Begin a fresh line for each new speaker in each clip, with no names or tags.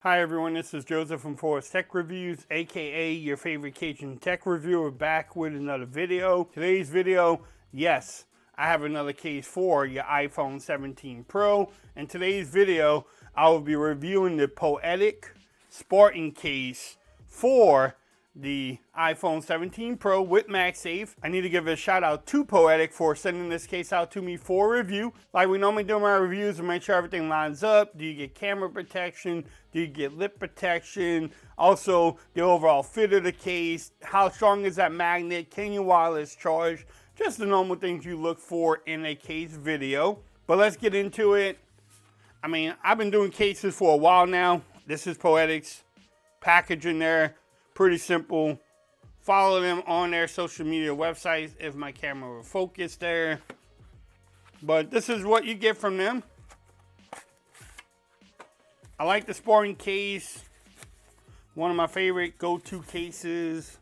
Hi everyone, this is Joseph from Forest Tech Reviews, aka your favorite Cajun tech reviewer, back with another video. Today's video, yes, I have another case for your iPhone 17 Pro. In today's video, I will be reviewing the Poetic Spartan case for the iPhone 17 Pro with MagSafe. I need to give a shout out to Poetic for sending this case out to me for review. Like we normally do in my reviews, to make sure everything lines up. Do you get camera protection? Do you get lip protection? Also, the overall fit of the case. How strong is that magnet? Can you wireless charge? Just the normal things you look for in a case video. But let's get into it. I mean, I've been doing cases for a while now. This is Poetic's packaging there. Pretty simple. Follow them on their social media websites if my camera will focus there. But this is what you get from them. I like the Spartan case. One of my favorite go-to cases.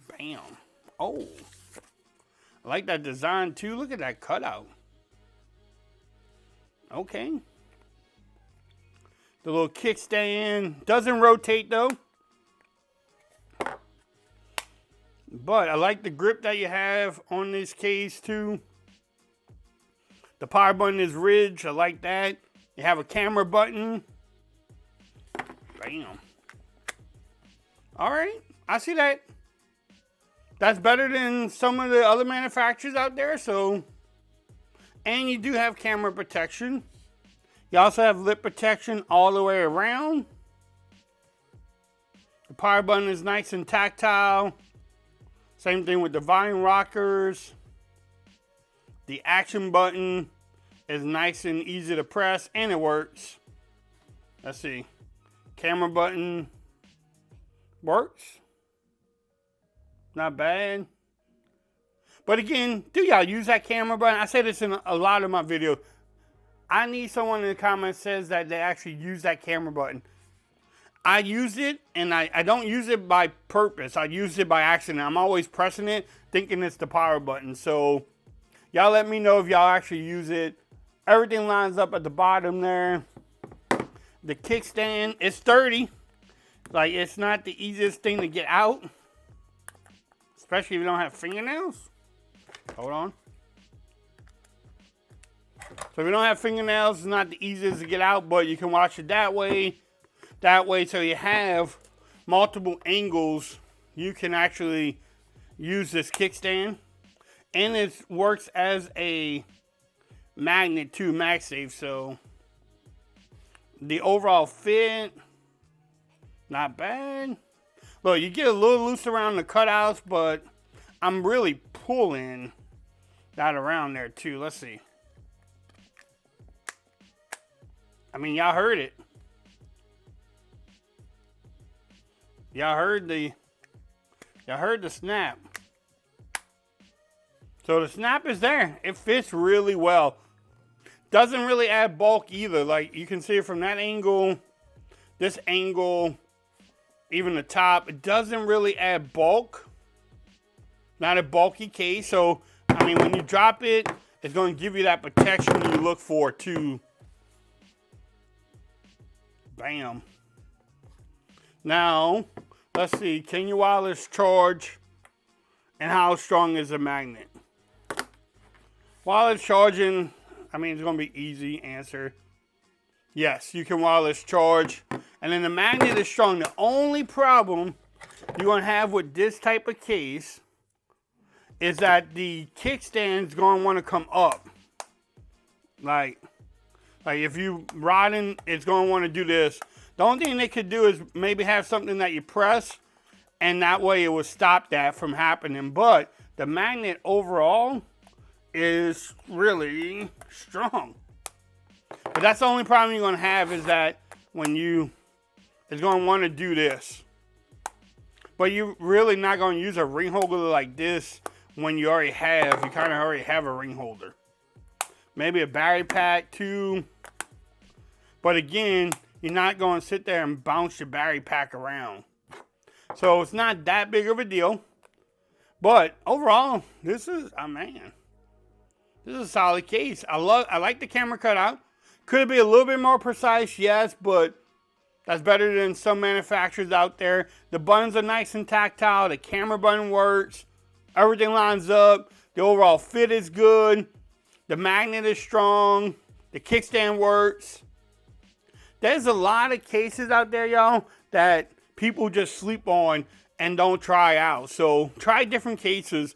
Bam. Oh. I like that design too. Look at that cutout. Okay. The little kickstand. Doesn't rotate though. But I like the grip that you have on this case too. The power button is ridged. I like that. You have a camera button. Bam. Alright. I see that. That's better than some of the other manufacturers out there. So, and you do have camera protection. You also have lip protection all the way around. The power button is nice and tactile. Same thing with the volume rockers. The action button is nice and easy to press, and it works. Let's see. Camera button works. Not bad. But again, do y'all use that camera button? I say this in a lot of my videos. I need someone in the comments says that they actually use that camera button. I use it, and I don't use it by purpose. I use it by accident. I'm always pressing it, thinking it's the power button. So, y'all let me know if y'all actually use it. Everything lines up at the bottom there. The kickstand is sturdy. Like, it's not the easiest thing to get out. Especially if you don't have fingernails. Hold on. So, if you don't have fingernails, it's not the easiest to get out, but you can watch it that way. That way, so you have multiple angles, you can actually use this kickstand. And it works as a magnet to MagSafe. So the overall fit, not bad. Look, you get a little loose around the cutouts, but I'm really pulling that around there too. Let's see. I mean, y'all heard it. Y'all heard the snap. So the snap is there. It fits really well. Doesn't really add bulk either. Like you can see it from that angle, this angle, even the top. It doesn't really add bulk. Not a bulky case. So, I mean, when you drop it, it's going to give you that protection you look for too. Bam. Now, let's see, can you wireless charge, and how strong is the magnet? Wireless charging, I mean, it's going to be easy answer. Yes, you can wireless charge, and then the magnet is strong. The only problem you're going to have with this type of case is that the kickstand is going to want to come up. Like if you riding, it's going to want to do this. The only thing they could do is maybe have something that you press, and that way it will stop that from happening. But the magnet overall is really strong. But that's the only problem you're going to have is that when it's going to want to do this. But you're really not going to use a ring holder like this when you kind of already have a ring holder. Maybe a battery pack too. But again, you're not going to sit there and bounce your battery pack around. So it's not that big of a deal. But overall, this is a solid case. I like the camera cutout. Could it be a little bit more precise? Yes, but That's better than some manufacturers out there. The buttons are nice and tactile. The camera button works. Everything lines up. The overall fit is good. The magnet is strong. The kickstand works. There's a lot of cases out there, y'all, that people just sleep on and don't try out. So try different cases.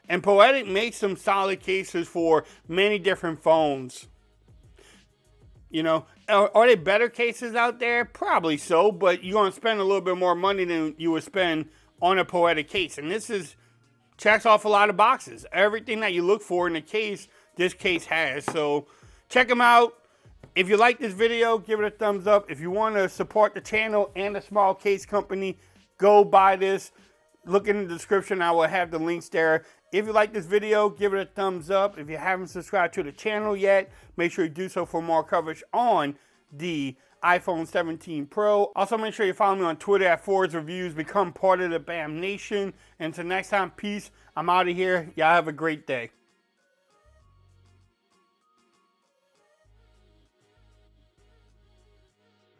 And Poetic makes some solid cases for many different phones. You know, are there better cases out there? Probably so, but you're going to spend a little bit more money than you would spend on a Poetic case. And this checks off a lot of boxes. Everything that you look for in a case, this case has. So check them out. If you like this video, give it a thumbs up. If you want to support the channel and the small case company, go buy this. Look in the description. I will have the links there. If you like this video, give it a thumbs up. If you haven't subscribed to the channel yet, make sure you do so for more coverage on the iPhone 17 Pro. Also, make sure you follow me on Twitter at Ford's Reviews. Become part of the BAM Nation. And until next time, peace. I'm out of here. Y'all have a great day.